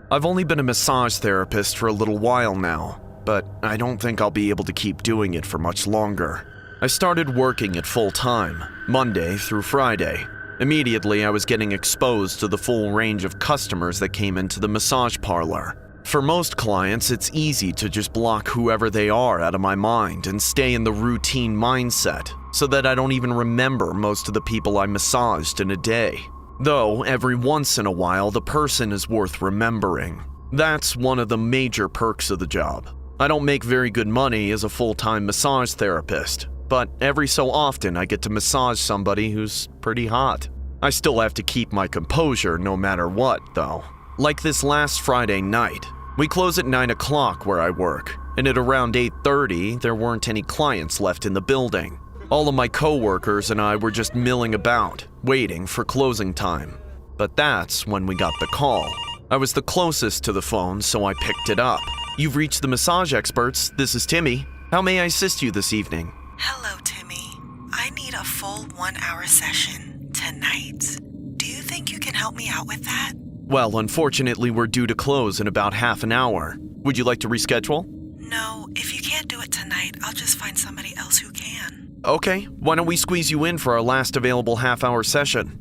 I've only been a massage therapist for a little while now, but I don't think I'll be able to keep doing it for much longer. I started working it full-time, Monday through Friday. Immediately, I was getting exposed to the full range of customers that came into the massage parlor. For most clients, it's easy to just block whoever they are out of my mind and stay in the routine mindset, so that I don't even remember most of the people I massaged in a day. Though, every once in a while, the person is worth remembering. That's one of the major perks of the job. I don't make very good money as a full-time massage therapist, but every so often I get to massage somebody who's pretty hot. I still have to keep my composure no matter what, though. Like this last Friday night, we close at 9 o'clock where I work, and at around 8:30, there weren't any clients left in the building. All of my coworkers and I were just milling about, waiting for closing time. But that's when we got the call. I was the closest to the phone, so I picked it up. "You've reached the massage experts. This is Timmy. How may I assist you this evening?" Hello, Timmy. I need a full 1-hour session tonight. Do you think you can help me out with that? "Well, unfortunately, we're due to close in about half an hour. Would you like to reschedule?" No, if you can't do it tonight, I'll just find somebody else who can. "Okay, why don't we squeeze you in for our last available half-hour session?"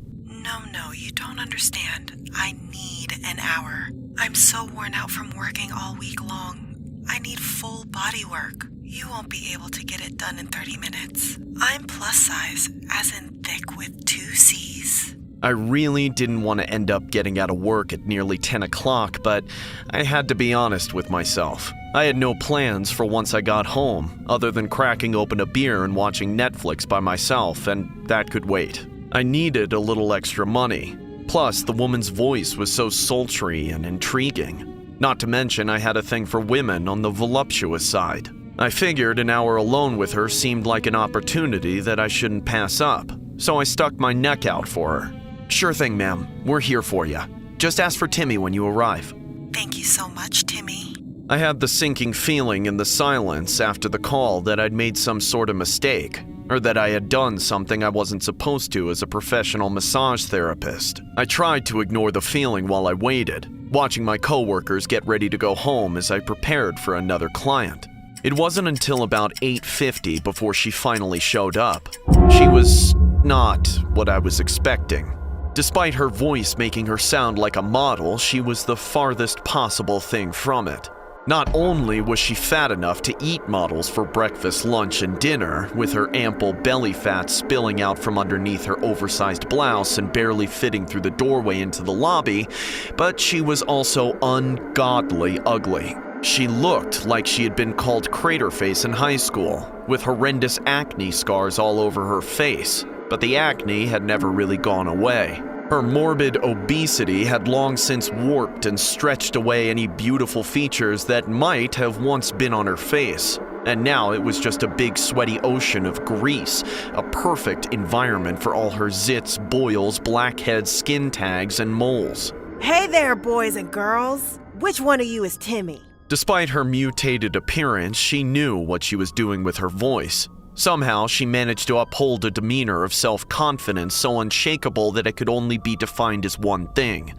No, you don't understand. I need an hour. I'm so worn out from working all week long. I need full body work. You won't be able to get it done in 30 minutes. I'm plus size, as in thick with 2 C's. I really didn't want to end up getting out of work at nearly 10 o'clock, but I had to be honest with myself. I had no plans for once I got home, other than cracking open a beer and watching Netflix by myself, and that could wait. I needed a little extra money. Plus, the woman's voice was so sultry and intriguing. Not to mention, I had a thing for women on the voluptuous side. I figured an hour alone with her seemed like an opportunity that I shouldn't pass up, so I stuck my neck out for her. "Sure thing, ma'am. We're here for you. Just ask for Timmy when you arrive." Thank you so much, Timmy. I had the sinking feeling in the silence after the call that I'd made some sort of mistake, or that I had done something I wasn't supposed to as a professional massage therapist. I tried to ignore the feeling while I waited, watching my coworkers get ready to go home as I prepared for another client. It wasn't until about 8:50 before she finally showed up. She was not what I was expecting. Despite her voice making her sound like a model, she was the farthest possible thing from it. Not only was she fat enough to eat models for breakfast, lunch, and dinner, with her ample belly fat spilling out from underneath her oversized blouse and barely fitting through the doorway into the lobby, but she was also ungodly ugly. She looked like she had been called Craterface in high school, with horrendous acne scars all over her face, but the acne had never really gone away. Her morbid obesity had long since warped and stretched away any beautiful features that might have once been on her face, and now it was just a big sweaty ocean of grease, a perfect environment for all her zits, boils, blackheads, skin tags, and moles. Hey there, boys and girls. Which one of you is Timmy? Despite her mutated appearance, she knew what she was doing with her voice. Somehow, she managed to uphold a demeanor of self-confidence so unshakable that it could only be defined as one thing: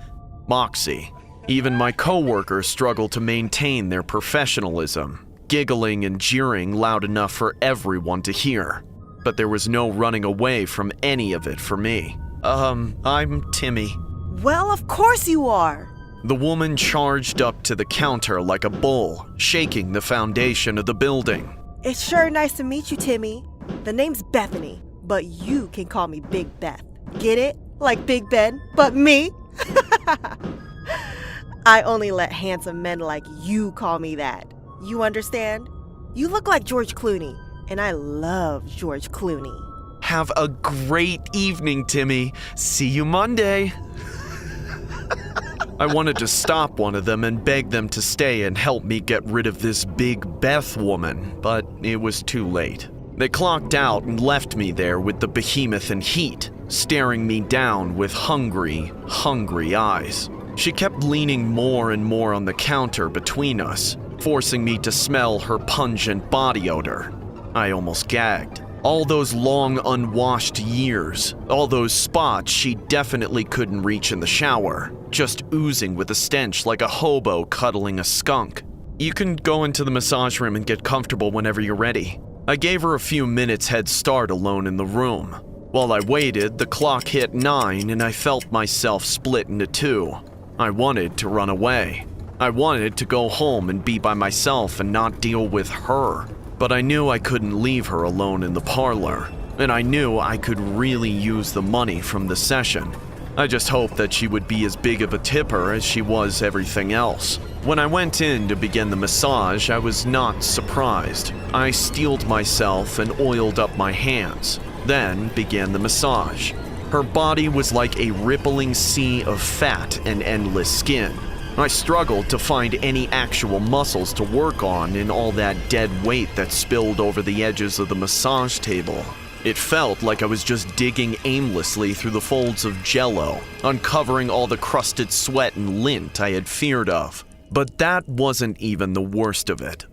moxie. Even my coworkers struggled to maintain their professionalism, giggling and jeering loud enough for everyone to hear. But there was no running away from any of it for me. I'm Timmy. Well, of course you are. The woman charged up to the counter like a bull, shaking the foundation of the building. It's sure nice to meet you, Timmy. The name's Bethany, but you can call me Big Beth. Get it? Like Big Ben, but me? I only let handsome men like you call me that. You understand? You look like George Clooney, and I love George Clooney. Have a great evening, Timmy. See you Monday. I wanted to stop one of them and beg them to stay and help me get rid of this Big Beth woman, but it was too late. They clocked out and left me there with the behemoth in heat, staring me down with hungry, hungry eyes. She kept leaning more and more on the counter between us, forcing me to smell her pungent body odor. I almost gagged. All those long unwashed years, all those spots she definitely couldn't reach in the shower, just oozing with a stench like a hobo cuddling a skunk. You can go into the massage room and get comfortable whenever you're ready. I gave her a few minutes head start alone in the room. While I waited, the clock hit 9 and I felt myself split into two. I wanted to run away. I wanted to go home and be by myself and not deal with her. But I knew I couldn't leave her alone in the parlor. And I knew I could really use the money from the session. I just hoped that she would be as big of a tipper as she was everything else. When I went in to begin the massage, I was not surprised. I steeled myself and oiled up my hands, then began the massage. Her body was like a rippling sea of fat and endless skin. I struggled to find any actual muscles to work on in all that dead weight that spilled over the edges of the massage table. It felt like I was just digging aimlessly through the folds of jello, uncovering all the crusted sweat and lint I had feared of. But that wasn't even the worst of it.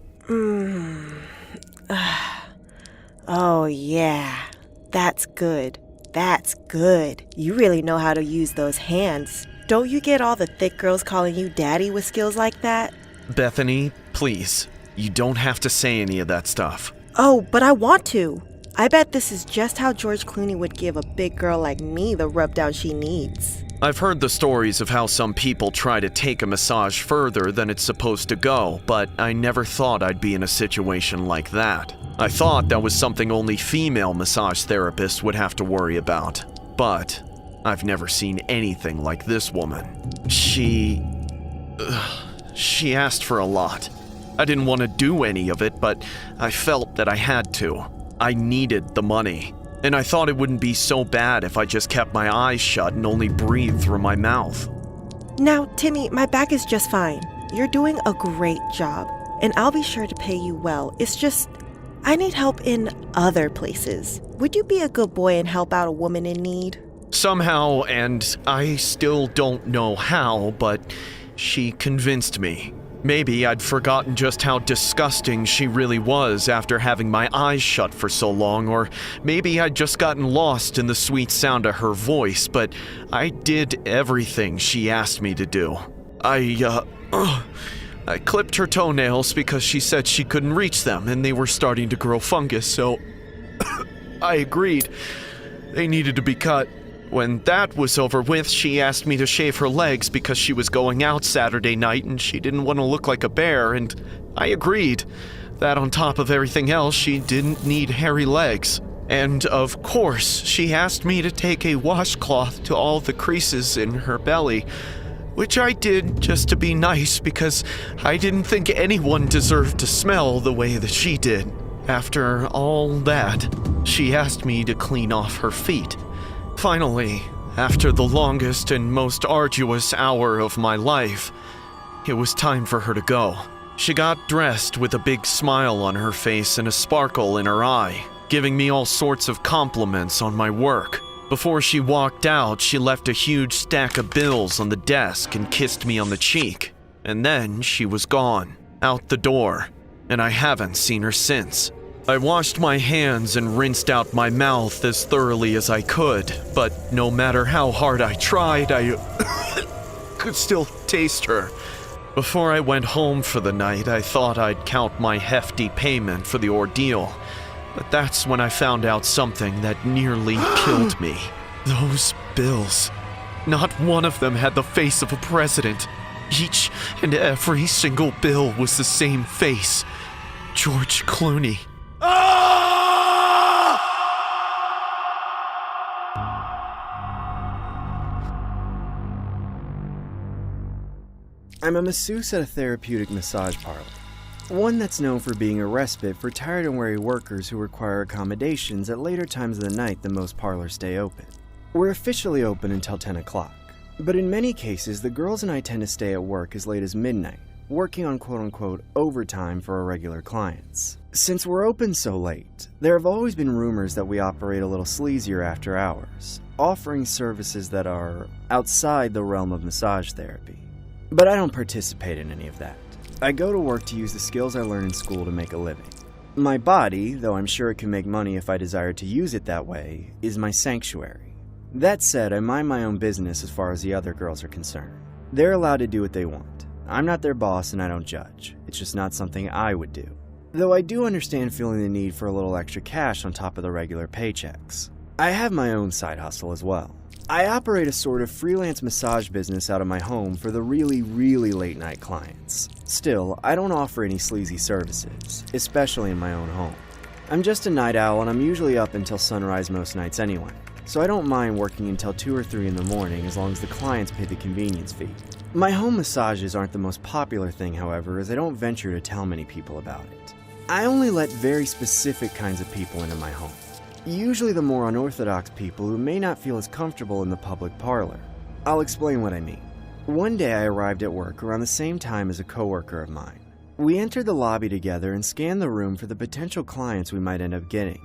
Oh yeah, that's good. That's good. You really know how to use those hands. Don't you get all the thick girls calling you daddy with skills like that? Bethany, please, you don't have to say any of that stuff. Oh, but I want to. I bet this is just how George Clooney would give a big girl like me the rubdown she needs. I've heard the stories of how some people try to take a massage further than it's supposed to go, but I never thought I'd be in a situation like that. I thought that was something only female massage therapists would have to worry about. But I've never seen anything like this woman. She asked for a lot. I didn't want to do any of it, but I felt that I had to. I needed the money, and I thought it wouldn't be so bad if I just kept my eyes shut and only breathed through my mouth. Now, Timmy, my back is just fine. You're doing a great job, and I'll be sure to pay you well. It's just, I need help in other places. Would you be a good boy and help out a woman in need? Somehow, and I still don't know how, but she convinced me. Maybe I'd forgotten just how disgusting she really was after having my eyes shut for so long, or maybe I'd just gotten lost in the sweet sound of her voice, but I did everything she asked me to do. I clipped her toenails because she said she couldn't reach them and they were starting to grow fungus, so I agreed. They needed to be cut. When that was over with, she asked me to shave her legs because she was going out Saturday night and she didn't want to look like a bear, and I agreed. That on top of everything else, she didn't need hairy legs. And of course, she asked me to take a washcloth to all the creases in her belly, which I did just to be nice because I didn't think anyone deserved to smell the way that she did. After all that, she asked me to clean off her feet. Finally, after the longest and most arduous hour of my life, it was time for her to go. She got dressed with a big smile on her face and a sparkle in her eye, giving me all sorts of compliments on my work. Before she walked out, she left a huge stack of bills on the desk and kissed me on the cheek. And then she was gone, out the door, and I haven't seen her since. I washed my hands and rinsed out my mouth as thoroughly as I could, but no matter how hard I tried, I could still taste her. Before I went home for the night, I thought I'd count my hefty payment for the ordeal, but that's when I found out something that nearly killed me. Those bills. Not one of them had the face of a president. Each and every single bill was the same face. George Clooney. I'm a masseuse at a therapeutic massage parlor, one that's known for being a respite for tired and weary workers who require accommodations at later times of the night than most parlors stay open. We're officially open until 10 o'clock, but in many cases the girls and I tend to stay at work as late as midnight, working on quote-unquote overtime for our regular clients. Since we're open so late, there have always been rumors that we operate a little sleazier after hours, offering services that are outside the realm of massage therapy. But I don't participate in any of that. I go to work to use the skills I learned in school to make a living. My body, though I'm sure it can make money if I desire to use it that way, is my sanctuary. That said, I mind my own business as far as the other girls are concerned. They're allowed to do what they want. I'm not their boss and I don't judge. It's just not something I would do. Though I do understand feeling the need for a little extra cash on top of the regular paychecks. I have my own side hustle as well. I operate a sort of freelance massage business out of my home for the really late night clients. Still, I don't offer any sleazy services, especially in my own home. I'm just a night owl and I'm usually up until sunrise most nights anyway, so I don't mind working until 2 or 3 in the morning as long as the clients pay the convenience fee. My home massages aren't the most popular thing, however, as I don't venture to tell many people about it. I only let very specific kinds of people into my home. Usually the more unorthodox people who may not feel as comfortable in the public parlor. I'll explain what I mean. One day I arrived at work around the same time as a coworker of mine. We entered the lobby together and scanned the room for the potential clients we might end up getting.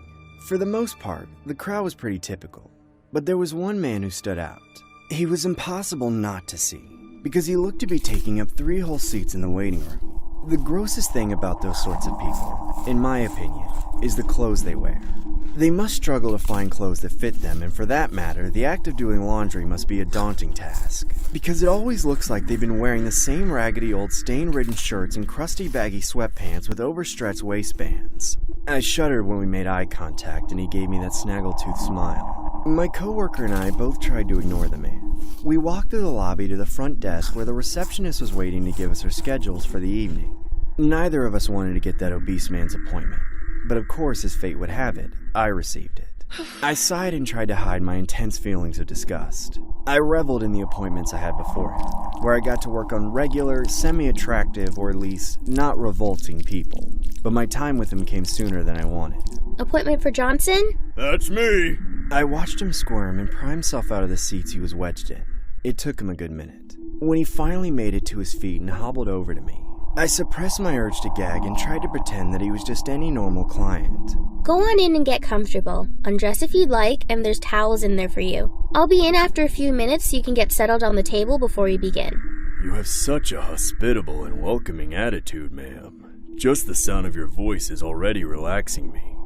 For the most part, the crowd was pretty typical, but there was one man who stood out. He was impossible not to see, because he looked to be taking up 3 whole seats in the waiting room. The grossest thing about those sorts of people, in my opinion, is the clothes they wear. They must struggle to find clothes that fit them, and for that matter, the act of doing laundry must be a daunting task, because it always looks like they've been wearing the same raggedy old stain-ridden shirts and crusty baggy sweatpants with overstretched waistbands. I shuddered when we made eye contact and he gave me that snaggletooth smile. My coworker and I both tried to ignore the man. We walked through the lobby to the front desk where the receptionist was waiting to give us her schedules for the evening. Neither of us wanted to get that obese man's appointment. But of course, as fate would have it, I received it. I sighed and tried to hide my intense feelings of disgust. I reveled in the appointments I had before him, where I got to work on regular, semi-attractive, or at least not revolting people. But my time with him came sooner than I wanted. Appointment for Johnson? That's me! I watched him squirm and pry himself out of the seats he was wedged in. It took him a good minute. When he finally made it to his feet and hobbled over to me, I suppressed my urge to gag and tried to pretend that he was just any normal client. Go on in and get comfortable. Undress if you'd like, and there's towels in there for you. I'll be in after a few minutes so you can get settled on the table before we begin. You have such a hospitable and welcoming attitude, ma'am. Just the sound of your voice is already relaxing me.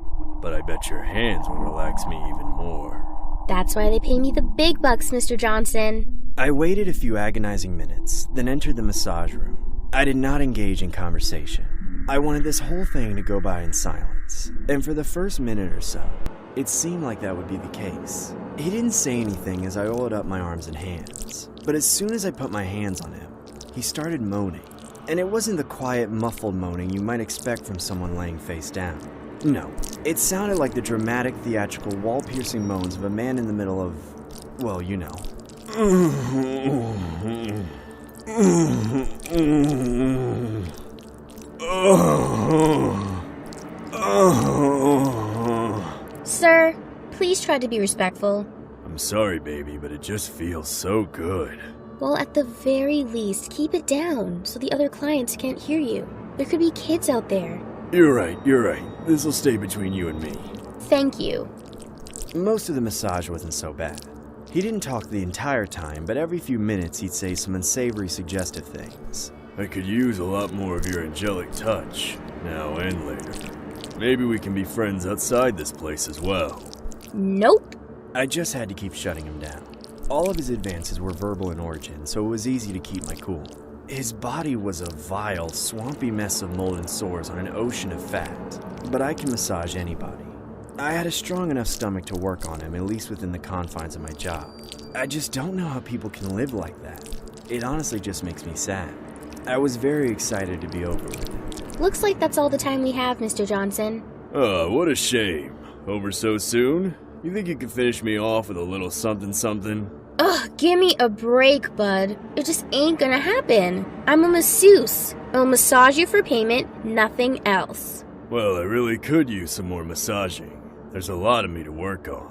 But I bet your hands will relax me even more. That's why they pay me the big bucks, Mr. Johnson. I waited a few agonizing minutes, then entered the massage room. I did not engage in conversation. I wanted this whole thing to go by in silence, and for the first minute or so, it seemed like that would be the case. He didn't say anything as I oiled up my arms and hands, but as soon as I put my hands on him, he started moaning. And it wasn't the quiet, muffled moaning you might expect from someone laying face down. No, it sounded like the dramatic, theatrical, wall-piercing moans of a man in the middle of, well, you know. Sir, please try to be respectful. I'm sorry, baby, but it just feels so good. Well, at the very least, keep it down so the other clients can't hear you. There could be kids out there. You're right. This'll stay between you and me. Thank you. Most of the massage wasn't so bad. He didn't talk the entire time, but every few minutes he'd say some unsavory, suggestive things. I could use a lot more of your angelic touch, now and later. Maybe we can be friends outside this place as well. Nope. I just had to keep shutting him down. All of his advances were verbal in origin, so it was easy to keep my cool. His body was a vile, swampy mess of mold and sores on an ocean of fat, but I can massage anybody. I had a strong enough stomach to work on him, at least within the confines of my job. I just don't know how people can live like that. It honestly just makes me sad. I was very excited to be over with it. Looks like that's all the time we have, Mr. Johnson. Oh, what a shame. Over so soon? You think you could finish me off with a little something? Ugh, give me a break, bud. It just ain't gonna happen. I'm a masseuse. I'll massage you for payment, nothing else. Well, I really could use some more massaging. There's a lot of me to work on.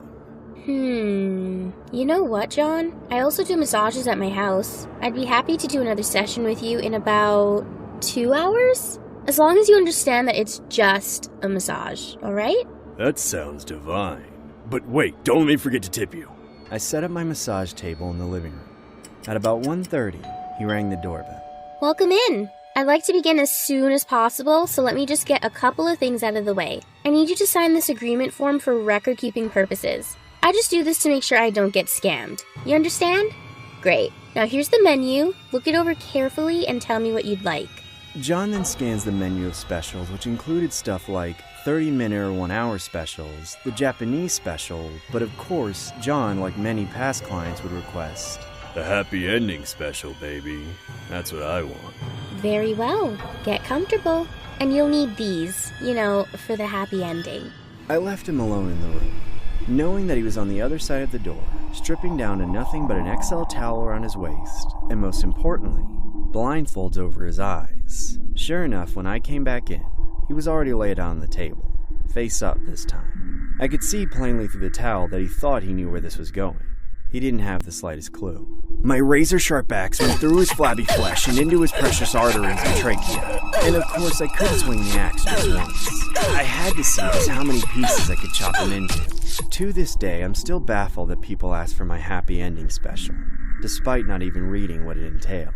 You know what, John? I also do massages at my house. I'd be happy to do another session with you in about 2 hours? As long as you understand that it's just a massage, alright? That sounds divine. But wait, don't let me forget to tip you. I set up my massage table in the living room. At about 1:30, he rang the doorbell. Welcome in. I'd like to begin as soon as possible, so let me just get a couple of things out of the way. I need you to sign this agreement form for record-keeping purposes. I just do this to make sure I don't get scammed. You understand? Great. Now here's the menu. Look it over carefully and tell me what you'd like. John then scans the menu of specials, which included stuff like 30-minute or 1-hour specials, the Japanese special, but of course, John, like many past clients, would request The happy ending special, baby. That's what I want. Very well. Get comfortable. And you'll need these, for the happy ending. I left him alone in the room, knowing that he was on the other side of the door, stripping down to nothing but an XL towel around his waist, and most importantly, blindfolds over his eyes. Sure enough, when I came back in, he was already laid on the table, face up this time. I could see plainly through the towel that he thought he knew where this was going. He didn't have the slightest clue. My razor-sharp axe went through his flabby flesh and into his precious arteries and trachea. And of course, I couldn't swing the axe just once. I had to see just how many pieces I could chop him into. To this day, I'm still baffled that people ask for my happy ending special, despite not even reading what it entailed.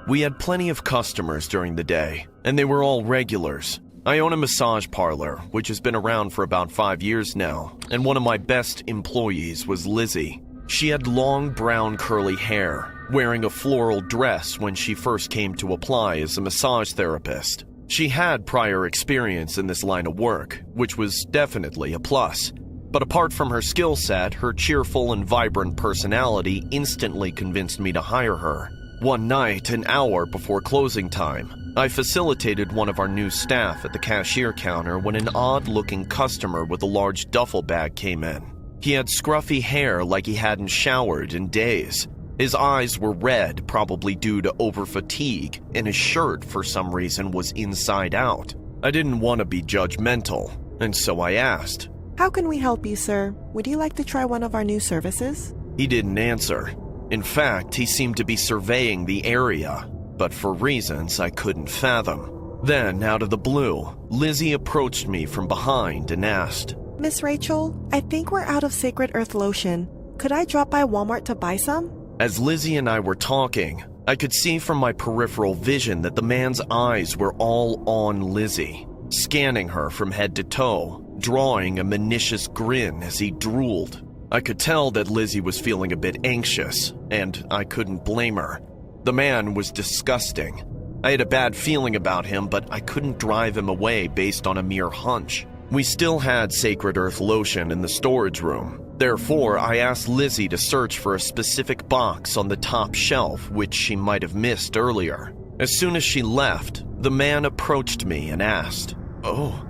We had plenty of customers during the day, and they were all regulars. I own a massage parlor, which has been around for about 5 years now, and one of my best employees was Lizzie. She had long brown curly hair, wearing a floral dress when she first came to apply as a massage therapist. She had prior experience in this line of work, which was definitely a plus. But apart from her skill set, her cheerful and vibrant personality instantly convinced me to hire her. One night, an hour before closing time, I facilitated one of our new staff at the cashier counter when an odd-looking customer with a large duffel bag came in. He had scruffy hair like he hadn't showered in days. His eyes were red, probably due to over-fatigue, and his shirt, for some reason, was inside out. I didn't want to be judgmental, and so I asked, How can we help you, sir? Would you like to try one of our new services? He didn't answer. In fact, he seemed to be surveying the area, but for reasons I couldn't fathom. Then, out of the blue, Lizzie approached me from behind and asked, Miss Rachel, I think we're out of Sacred Earth lotion. Could I drop by Walmart to buy some? As Lizzie and I were talking, I could see from my peripheral vision that the man's eyes were all on Lizzie, scanning her from head to toe, drawing a malicious grin as he drooled. I could tell that Lizzie was feeling a bit anxious, and I couldn't blame her. The man was disgusting. I had a bad feeling about him, but I couldn't drive him away based on a mere hunch. We still had Sacred Earth lotion in the storage room. Therefore, I asked Lizzie to search for a specific box on the top shelf, which she might have missed earlier. As soon as she left, the man approached me and asked, Oh,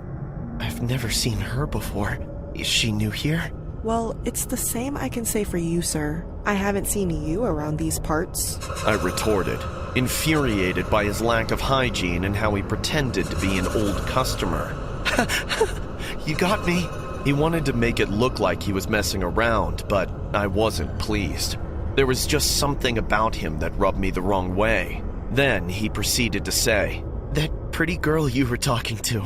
I've never seen her before. Is she new here? Well, it's the same I can say for you, sir. I haven't seen you around these parts. I retorted, infuriated by his lack of hygiene and how he pretended to be an old customer. You got me. He wanted to make it look like he was messing around, but I wasn't pleased. There was just something about him that rubbed me the wrong way. Then he proceeded to say, That pretty girl you were talking to,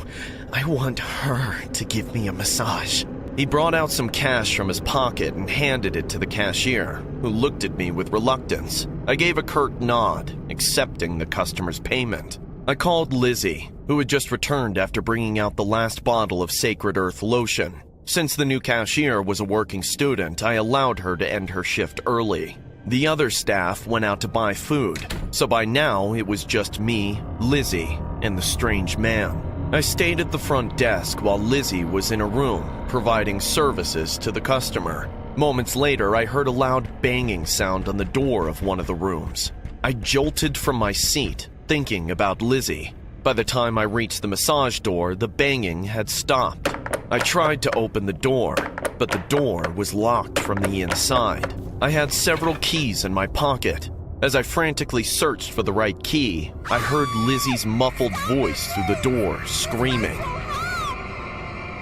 I want her to give me a massage. He brought out some cash from his pocket and handed it to the cashier, who looked at me with reluctance. I gave a curt nod, accepting the customer's payment. I called Lizzie, who had just returned after bringing out the last bottle of Sacred Earth lotion. Since the new cashier was a working student, I allowed her to end her shift early. The other staff went out to buy food, so by now it was just me, Lizzie, and the strange man. I stayed at the front desk while Lizzie was in a room, providing services to the customer. Moments later, I heard a loud banging sound on the door of one of the rooms. I jolted from my seat, thinking about Lizzie. By the time I reached the massage door, the banging had stopped. I tried to open the door, but the door was locked from the inside. I had several keys in my pocket. As I frantically searched for the right key, I heard Lizzie's muffled voice through the door, screaming.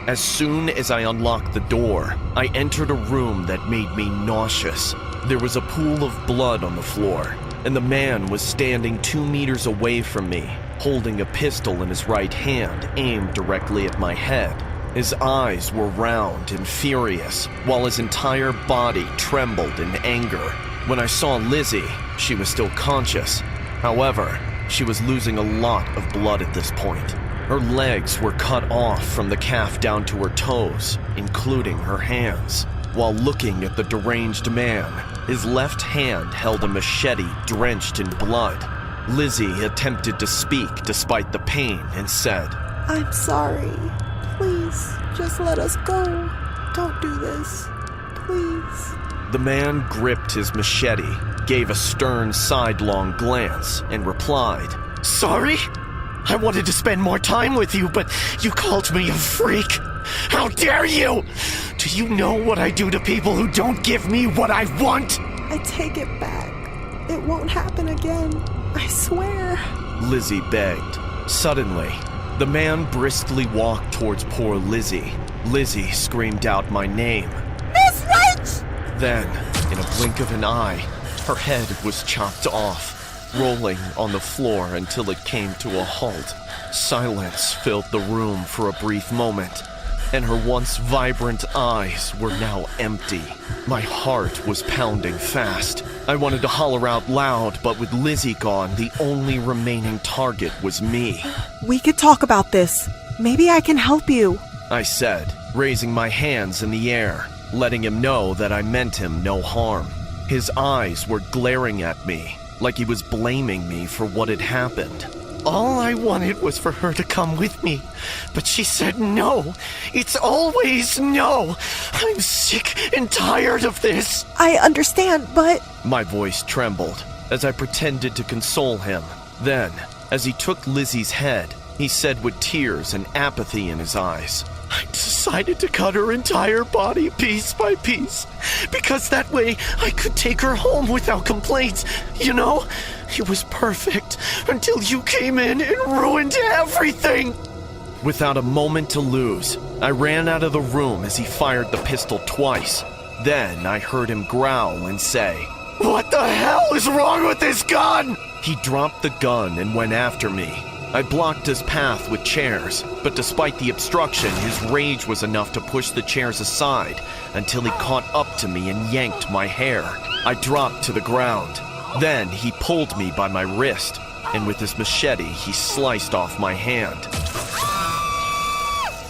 As soon as I unlocked the door, I entered a room that made me nauseous. There was a pool of blood on the floor, and the man was standing 2 meters away from me, holding a pistol in his right hand, aimed directly at my head. His eyes were round and furious, while his entire body trembled in anger. When I saw Lizzie, she was still conscious. However, she was losing a lot of blood at this point. Her legs were cut off from the calf down to her toes, including her hands. While looking at the deranged man, his left hand held a machete drenched in blood. Lizzie attempted to speak despite the pain and said, I'm sorry. Please, just let us go. Don't do this. Please. The man gripped his machete, gave a stern sidelong glance, and replied, Sorry? I wanted to spend more time with you, but you called me a freak. How dare you? Do you know what I do to people who don't give me what I want? I take it back. It won't happen again. I swear. Lizzie begged. Suddenly, the man briskly walked towards poor Lizzie. Lizzie screamed out my name. Miss Rich! Then, in a blink of an eye, her head was chopped off, rolling on the floor until it came to a halt. Silence filled the room for a brief moment, and her once vibrant eyes were now empty. My heart was pounding fast. I wanted to holler out loud, but with Lizzie gone, the only remaining target was me. We could talk about this. Maybe I can help you. I said, raising my hands in the air, letting him know that I meant him no harm. His eyes were glaring at me, like he was blaming me for what had happened. All I wanted was for her to come with me, but she said no. It's always no. I'm sick and tired of this. I understand, but... My voice trembled as I pretended to console him. Then, as he took Lizzie's head, he said with tears and apathy in his eyes, I decided to cut her entire body piece by piece, because that way I could take her home without complaints. You know, it was perfect until you came in and ruined everything. Without a moment to lose, I ran out of the room as he fired the pistol twice. Then I heard him growl and say, What the hell is wrong with this gun? He dropped the gun and went after me. I blocked his path with chairs, but despite the obstruction, his rage was enough to push the chairs aside until he caught up to me and yanked my hair. I dropped to the ground. Then he pulled me by my wrist, and with his machete, he sliced off my hand.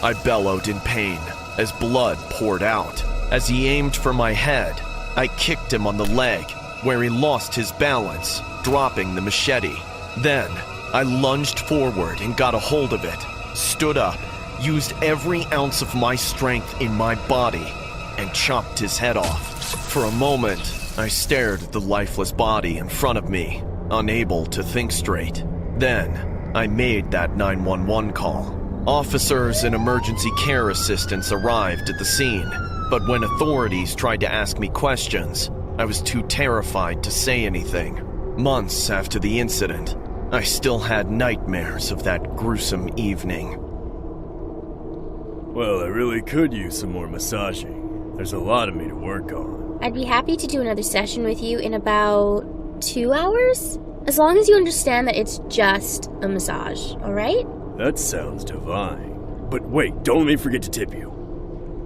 I bellowed in pain as blood poured out. As he aimed for my head, I kicked him on the leg, where he lost his balance, dropping the machete. Then, I lunged forward and got a hold of it, stood up, used every ounce of my strength in my body, and chopped his head off. For a moment, I stared at the lifeless body in front of me, unable to think straight. Then, I made that 911 call. Officers and emergency care assistants arrived at the scene, but when authorities tried to ask me questions, I was too terrified to say anything. Months after the incident, I still had nightmares of that gruesome evening. Well, I really could use some more massaging. There's a lot of me to work on. I'd be happy to do another session with you in about 2 hours, as long as you understand that it's just a massage, alright? That sounds divine. But wait, don't let me forget to tip you.